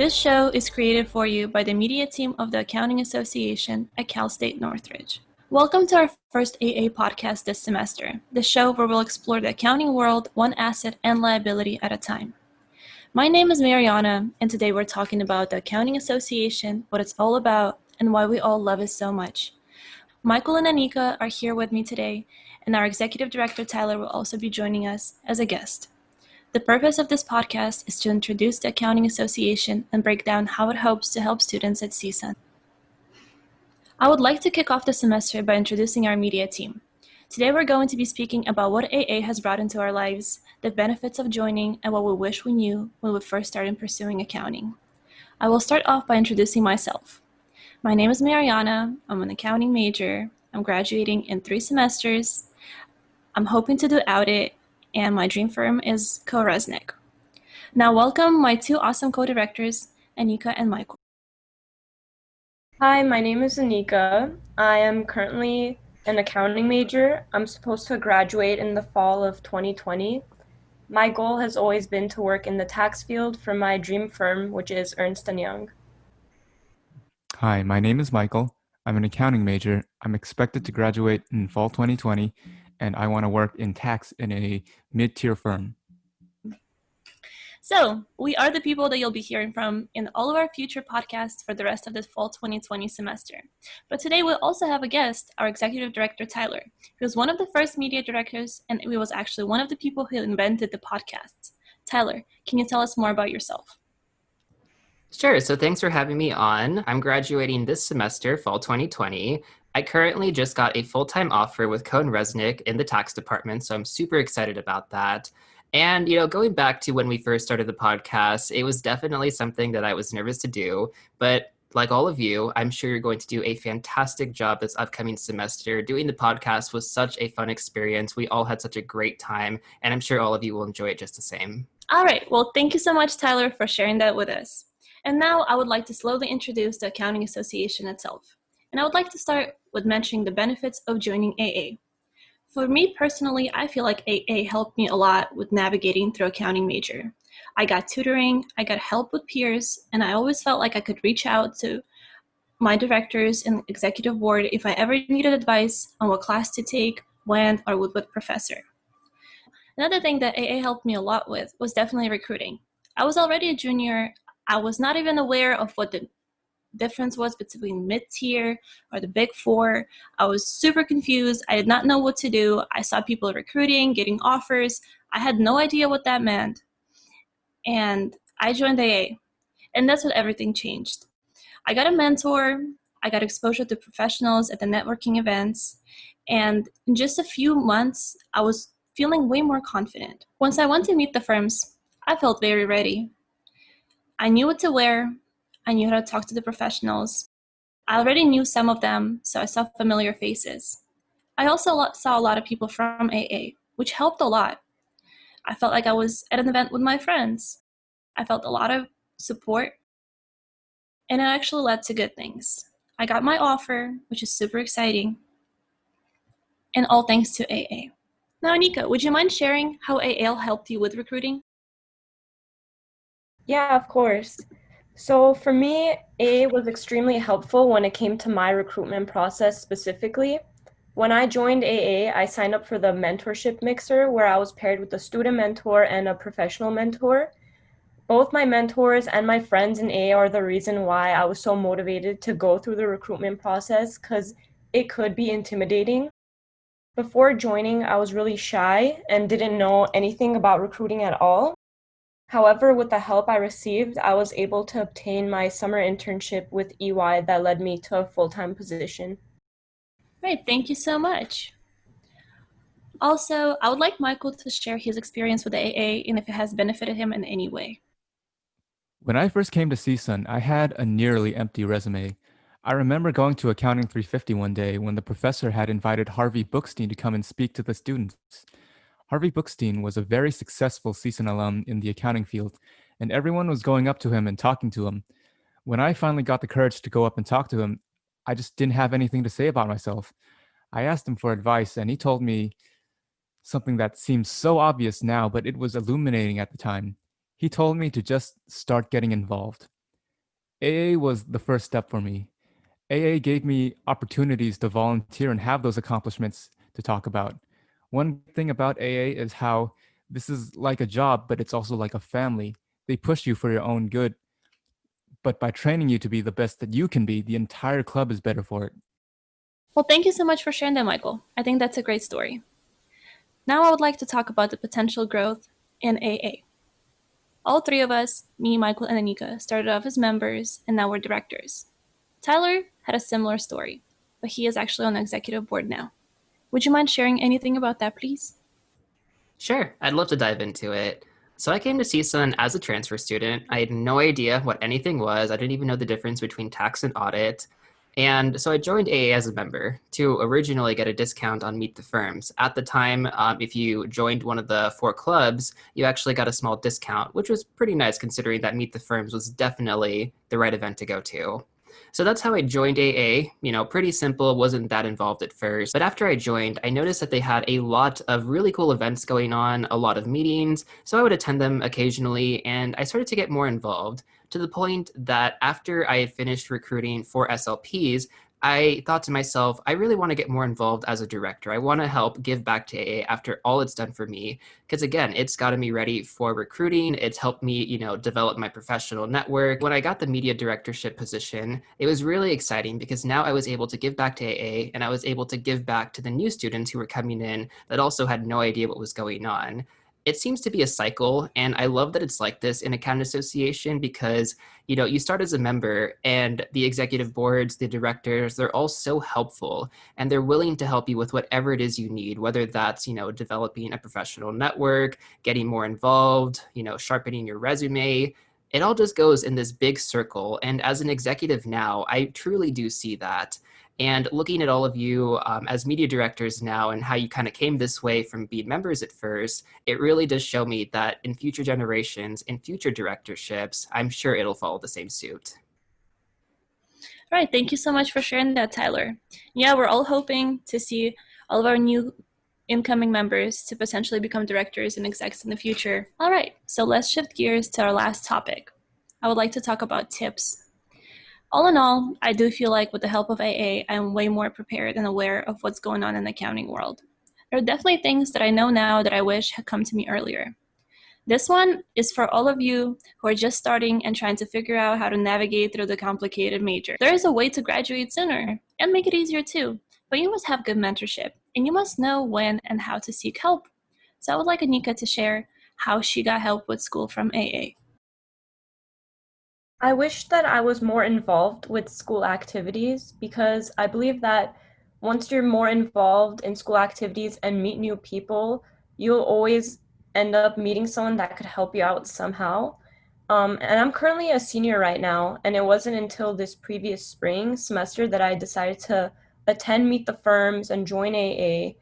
This show is created for you by the media team of the Accounting Association at Cal State Northridge. Welcome to our first AA podcast this semester, the show where we'll explore the accounting world one asset and liability at a time. My name is Mariana, and today we're talking about the Accounting Association, what it's all about, and why we all love it so much. Michael and Anika are here with me today, and our Executive Director Tyler will also be joining us as a guest. The purpose of this podcast is to introduce the Accounting Association and break down how it hopes to help students at CSUN. I would like to kick off the semester by introducing our media team. Today we're going to be speaking about what AA has brought into our lives, the benefits of joining, and what we wish we knew when we first started pursuing accounting. I will start off by introducing myself. My name is Mariana. I'm an accounting major. I'm graduating in 3 semesters. I'm hoping to do audit, and my dream firm is Resnick. Now welcome my 2 awesome co-directors, Anika and Michael. Hi, my name is Anika. I am currently an accounting major. I'm supposed to graduate in the fall of 2020. My goal has always been to work in the tax field for my dream firm, which is Ernst & Young. Hi, my name is Michael. I'm an accounting major. I'm expected to graduate in fall 2020, and I want to work in tax in a mid-tier firm. So, we are the people that you'll be hearing from in all of our future podcasts for the rest of the fall 2020 semester. But today we'll also have a guest, our Executive Director, Tyler, who was one of the first media directors, and he was actually one of the people who invented the podcasts. Tyler, can you tell us more about yourself? Sure. So thanks for having me on. I'm graduating this semester, fall 2020. I currently just got a full-time offer with Cohn Resnick in the tax department, so I'm super excited about that. And, going back to when we first started the podcast, it was definitely something that I was nervous to do. But like all of you, I'm sure you're going to do a fantastic job this upcoming semester. Doing the podcast was such a fun experience. We all had such a great time, and I'm sure all of you will enjoy it just the same. All right. Well, thank you so much, Tyler, for sharing that with us. And now I would like to slowly introduce the Accounting Association itself. And I would like to start with mentioning the benefits of joining AA. For me personally, I feel like AA helped me a lot with navigating through accounting major. I got tutoring, I got help with peers, and I always felt like I could reach out to my directors and executive board if I ever needed advice on what class to take, when, or with what professor. Another thing that AA helped me a lot with was definitely recruiting. I was already a junior. I was not even aware of what the difference was between mid-tier or the big 4. I was super confused. I did not know what to do. I saw people recruiting, getting offers. I had no idea what that meant. And I joined AA, and that's when everything changed. I got a mentor. I got exposure to professionals at the networking events. And in just a few months, I was feeling way more confident. Once I went to meet the firms, I felt very ready. I knew what to wear. I knew how to talk to the professionals. I already knew some of them, so I saw familiar faces. I also saw a lot of people from AA, which helped a lot. I felt like I was at an event with my friends. I felt a lot of support, and it actually led to good things. I got my offer, which is super exciting, and all thanks to AA. Now, Anika, would you mind sharing how AA helped you with recruiting? Yeah, of course. So for me, AA was extremely helpful when it came to my recruitment process specifically. When I joined AA, I signed up for the mentorship mixer where I was paired with a student mentor and a professional mentor. Both my mentors and my friends in AA are the reason why I was so motivated to go through the recruitment process because it could be intimidating. Before joining, I was really shy and didn't know anything about recruiting at all. However, with the help I received, I was able to obtain my summer internship with EY that led me to a full-time position. Great, thank you so much. Also, I would like Michael to share his experience with the AA and if it has benefited him in any way. When I first came to CSUN, I had a nearly empty resume. I remember going to Accounting 350 one day when the professor had invited Harvey Bookstein to come and speak to the students. Harvey Bookstein was a very successful CSUN alum in the accounting field, and everyone was going up to him and talking to him. When I finally got the courage to go up and talk to him, I just didn't have anything to say about myself. I asked him for advice, and he told me something that seems so obvious now, but it was illuminating at the time. He told me to just start getting involved. AA was the first step for me. AA gave me opportunities to volunteer and have those accomplishments to talk about. One thing about AA is how this is like a job, but it's also like a family. They push you for your own good, but by training you to be the best that you can be, the entire club is better for it. Well, thank you so much for sharing that, Michael. I think that's a great story. Now I would like to talk about the potential growth in AA. All three of us, me, Michael, and Anika, started off as members, and now we're directors. Tyler had a similar story, but he is actually on the executive board now. Would you mind sharing anything about that, please? Sure, I'd love to dive into it. So I came to CSUN as a transfer student. I had no idea what anything was. I didn't even know the difference between tax and audit. And so I joined AA as a member to originally get a discount on Meet the Firms. At the time, if you joined one of the 4 clubs, you actually got a small discount, which was pretty nice considering that Meet the Firms was definitely the right event to go to. So that's how I joined AA. Pretty simple, wasn't that involved at first. But after I joined, I noticed that they had a lot of really cool events going on, a lot of meetings. So I would attend them occasionally, and I started to get more involved to the point that after I had finished recruiting for SLPs, I thought to myself, I really want to get more involved as a director. I want to help give back to AA after all it's done for me. Because again, it's gotten me ready for recruiting. It's helped me, develop my professional network. When I got the media directorship position, it was really exciting because now I was able to give back to AA and I was able to give back to the new students who were coming in that also had no idea what was going on. It seems to be a cycle, and I love that it's like this in a county association because you start as a member and the executive boards, the directors, they're all so helpful and they're willing to help you with whatever it is you need, whether that's developing a professional network, getting more involved, sharpening your resume. It all just goes in this big circle, and as an executive now, I truly do see that. And looking at all of you as media directors now and how you kind of came this way from being members at first, it really does show me that in future generations, in future directorships, I'm sure it'll follow the same suit. All right, thank you so much for sharing that, Tyler. Yeah, we're all hoping to see all of our new incoming members to potentially become directors and execs in the future. All right, so let's shift gears to our last topic. I would like to talk about tips. All in all, I do feel like with the help of AA, I'm way more prepared and aware of what's going on in the accounting world. There are definitely things that I know now that I wish had come to me earlier. This one is for all of you who are just starting and trying to figure out how to navigate through the complicated major. There is a way to graduate sooner and make it easier too, but you must have good mentorship and you must know when and how to seek help. So I would like Anika to share how she got help with school from AA. I wish that I was more involved with school activities because I believe that once you're more involved in school activities and meet new people, you'll always end up meeting someone that could help you out somehow. And I'm currently a senior right now, and it wasn't until this previous spring semester that I decided to attend Meet the Firms and join AA.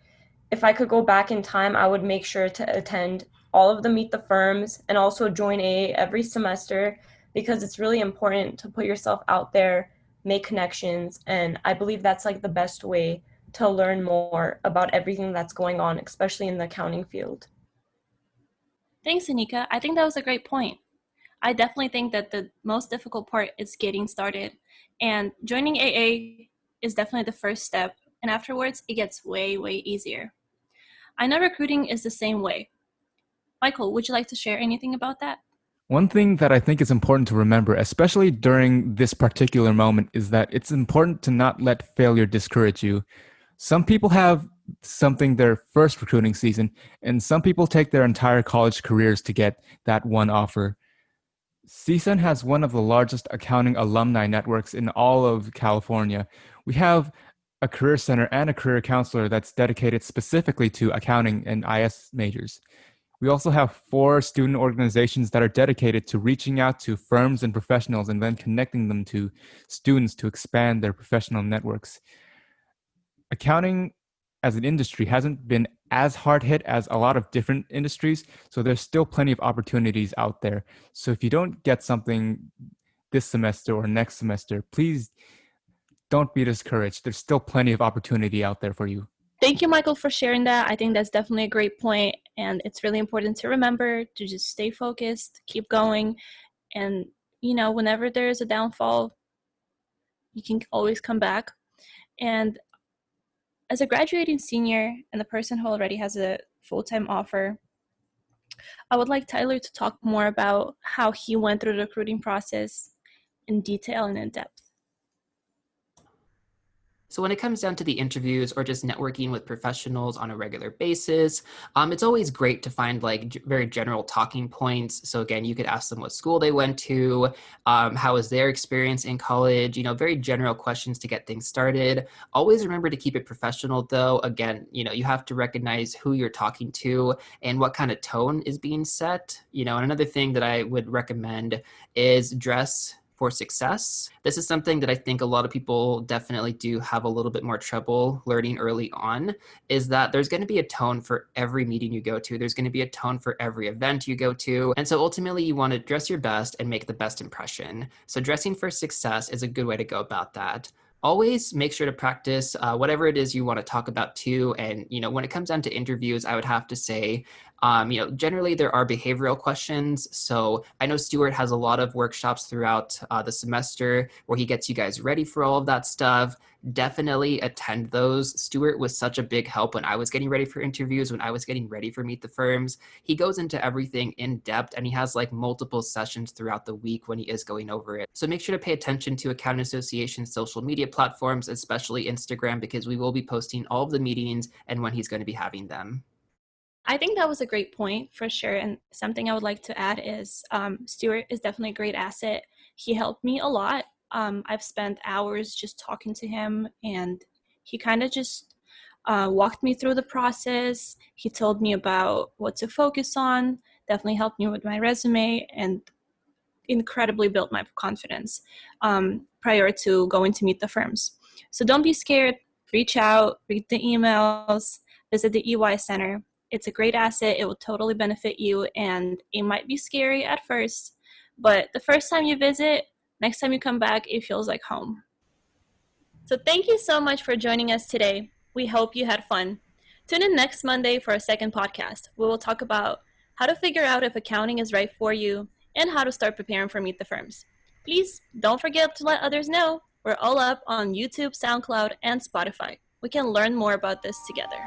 If I could go back in time, I would make sure to attend all of the Meet the Firms and also join AA every semester because it's really important to put yourself out there, make connections, and I believe that's like the best way to learn more about everything that's going on, especially in the accounting field. Thanks, Anika. I think that was a great point. I definitely think that the most difficult part is getting started, and joining AA is definitely the first step, and afterwards it gets way, way easier. I know recruiting is the same way. Michael, would you like to share anything about that? One thing that I think is important to remember, especially during this particular moment, is that it's important to not let failure discourage you. Some people have something their first recruiting season, and some people take their entire college careers to get that one offer. CSUN has one of the largest accounting alumni networks in all of California. We have a career center and a career counselor that's dedicated specifically to accounting and IS majors. We also have 4 student organizations that are dedicated to reaching out to firms and professionals and then connecting them to students to expand their professional networks. Accounting as an industry hasn't been as hard hit as a lot of different industries, so there's still plenty of opportunities out there. So if you don't get something this semester or next semester, please don't be discouraged. There's still plenty of opportunity out there for you. Thank you, Michael, for sharing that. I think that's definitely a great point, and it's really important to remember to just stay focused, keep going, and whenever there is a downfall, you can always come back. And as a graduating senior and the person who already has a full-time offer, I would like Tyler to talk more about how he went through the recruiting process in detail and in depth. So when it comes down to the interviews or just networking with professionals on a regular basis, it's always great to find like very general talking points. So again, you could ask them what school they went to, how was their experience in college, very general questions to get things started. Always remember to keep it professional though. Again, you have to recognize who you're talking to and what kind of tone is being set. And another thing that I would recommend is dress for success. This is something that I think a lot of people definitely do have a little bit more trouble learning early on, is that there's going to be a tone for every meeting you go to. There's going to be a tone for every event you go to. And so ultimately you want to dress your best and make the best impression. So dressing for success is a good way to go about that. Always make sure to practice whatever it is you want to talk about too. And, when it comes down to interviews, I would have to say, generally there are behavioral questions. So I know Stuart has a lot of workshops throughout the semester where he gets you guys ready for all of that stuff. Definitely attend those. Stuart was such a big help when I was getting ready for interviews, when I was getting ready for Meet the Firms. He goes into everything in depth and he has like multiple sessions throughout the week when he is going over it. So make sure to pay attention to Accounting Association's social media platforms, especially Instagram, because we will be posting all of the meetings and when he's going to be having them. I think that was a great point for sure. And something I would like to add is Stuart is definitely a great asset. He helped me a lot. I've spent hours just talking to him, and he kind of just walked me through the process. He told me about what to focus on, definitely helped me with my resume, and incredibly built my confidence prior to going to Meet the Firms. So don't be scared. Reach out, read the emails, visit the EY Center. It's a great asset. It will totally benefit you, and it might be scary at first, but the first time you visit, next time you come back, it feels like home. So thank you so much for joining us today. We hope you had fun. Tune in next Monday for a second podcast. We will talk about how to figure out if accounting is right for you and how to start preparing for Meet the Firms. Please don't forget to let others know. We're all up on YouTube, SoundCloud, and Spotify. We can learn more about this together.